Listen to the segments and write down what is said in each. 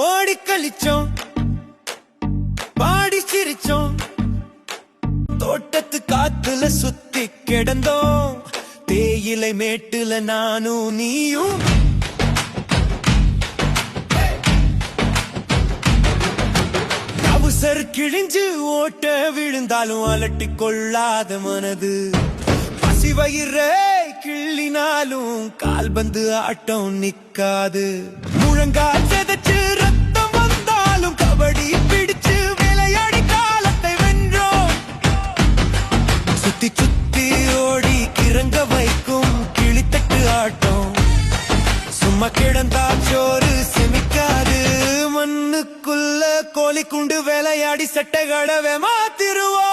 ஓடி கழிச்சோம், பாடி சிரிச்சோம், தோட்டத்து காத்துல சுத்தி கிடந்தோம், தேயிலை மேட்டுல நானும் நீயும். அவசர் கிழிஞ்சு ஓட்ட விழுந்தாலும் அலட்டி கொள்ளாத மனது, பசி வயிறே கிள்ளினாலும் கால்பந்து ஆட்டம் நிக்காது. முழங்கால் செதச்சு ரத்தம் வந்தாலும் கபடி பிடிச்சு விளையாடி காலத்தை வென்றோம். சுத்தி சுத்தி ஓடி கிறங்க வைக்கும் கிளித்தட்டு ஆட்டம், சும்மா கிடந்தா சோறு செமிக்காது. மண்ணுக்குள்ள கோழி குண்டு விளையாடி சட்டைகடவே மாத்திருவோம்.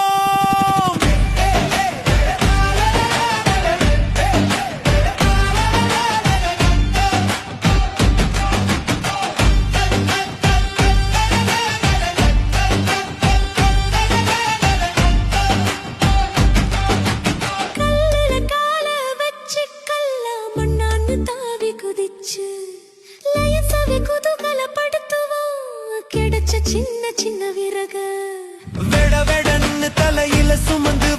சின்ன சின்ன விறகு வெட வெடன்னு தலையில சுமந்து